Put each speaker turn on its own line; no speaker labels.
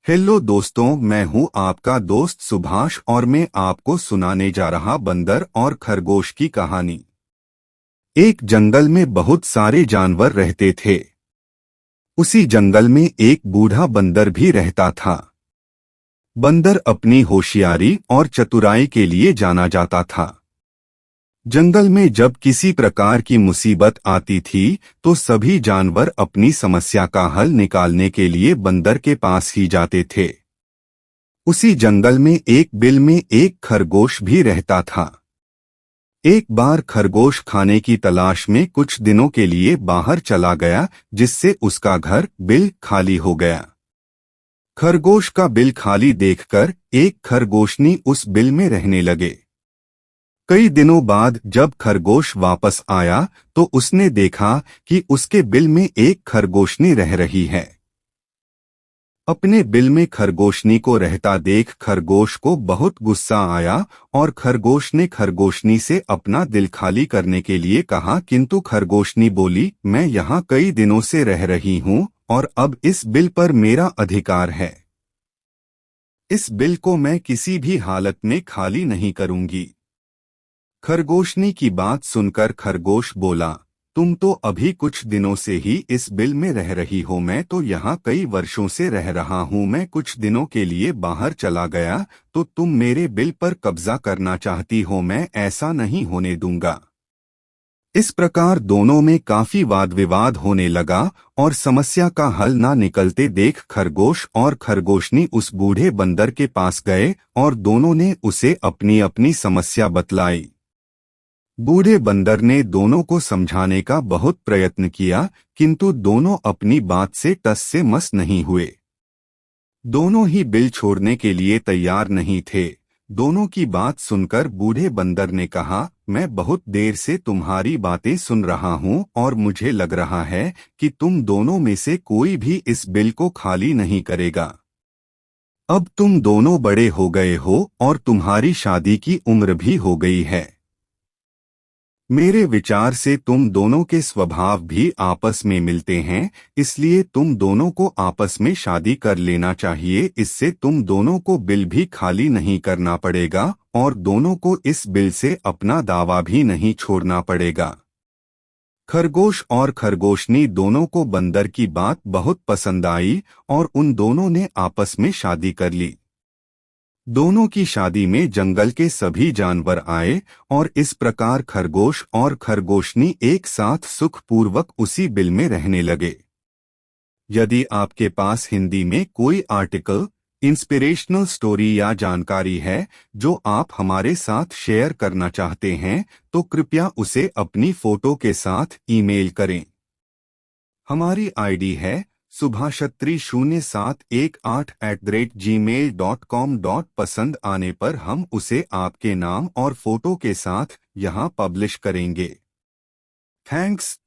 Hello दोस्तों, मैं हूं आपका दोस्त सुभाष और मैं आपको सुनाने जा रहा बंदर और खरगोश की कहानी। एक जंगल में बहुत सारे जानवर रहते थे। उसी जंगल में एक बूढ़ा बंदर भी रहता था। बंदर अपनी होशियारी और चतुराई के लिए जाना जाता था। जंगल में जब किसी प्रकार की मुसीबत आती थी तो सभी जानवर अपनी समस्या का हल निकालने के लिए बंदर के पास ही जाते थे। उसी जंगल में एक बिल में एक खरगोश भी रहता था। एक बार खरगोश खाने की तलाश में कुछ दिनों के लिए बाहर चला गया, जिससे उसका घर बिल खाली हो गया। खरगोश का बिल खाली देखकर एक खरगोशनी उस बिल में रहने लगे। कई दिनों बाद जब खरगोश वापस आया तो उसने देखा कि उसके बिल में एक खरगोशनी रह रही है। अपने बिल में खरगोशनी को रहता देख खरगोश को बहुत गुस्सा आया और खरगोश ने खरगोशनी से अपना दिल खाली करने के लिए कहा, किंतु खरगोशनी बोली, मैं यहाँ कई दिनों से रह रही हूँ और अब इस बिल पर मेरा अधिकार है। इस बिल को मैं किसी भी हालत में खाली नहीं करूंगी। खरगोशनी की बात सुनकर खरगोश बोला, तुम तो अभी कुछ दिनों से ही इस बिल में रह रही हो, मैं तो यहाँ कई वर्षों से रह रहा हूँ। मैं कुछ दिनों के लिए बाहर चला गया तो तुम मेरे बिल पर कब्जा करना चाहती हो, मैं ऐसा नहीं होने दूंगा। इस प्रकार दोनों में काफी वाद विवाद होने लगा और समस्या का हल ना निकलते देख खरगोश और खरगोशनी उस बूढ़े बंदर के पास गए और दोनों ने उसे अपनी अपनी समस्या बतलाई। बूढ़े बंदर ने दोनों को समझाने का बहुत प्रयत्न किया, किंतु दोनों अपनी बात से टस से मस नहीं हुए। दोनों ही बिल छोड़ने के लिए तैयार नहीं थे। दोनों की बात सुनकर बूढ़े बंदर ने कहा, मैं बहुत देर से तुम्हारी बातें सुन रहा हूँ और मुझे लग रहा है कि तुम दोनों में से कोई भी इस बिल को खाली नहीं करेगा। अब तुम दोनों बड़े हो गए हो और तुम्हारी शादी की उम्र भी हो गई है। मेरे विचार से तुम दोनों के स्वभाव भी आपस में मिलते हैं, इसलिए तुम दोनों को आपस में शादी कर लेना चाहिए। इससे तुम दोनों को बिल भी खाली नहीं करना पड़ेगा और दोनों को इस बिल से अपना दावा भी नहीं छोड़ना पड़ेगा। खरगोश और खरगोशनी दोनों को बंदर की बात बहुत पसंद आई और उन दोनों ने आपस में शादी कर ली। दोनों की शादी में जंगल के सभी जानवर आए और इस प्रकार खरगोश और खरगोशनी एक साथ सुखपूर्वक उसी बिल में रहने लगे। यदि आपके पास हिंदी में कोई आर्टिकल, इंस्पिरेशनल स्टोरी या जानकारी है जो आप हमारे साथ शेयर करना चाहते हैं तो कृपया उसे अपनी फोटो के साथ ईमेल करें। हमारी आईडी है subhashatri0718@gmail.com। पसंद आने पर हम उसे आपके नाम और फोटो के साथ यहाँ पब्लिश करेंगे। थैंक्स।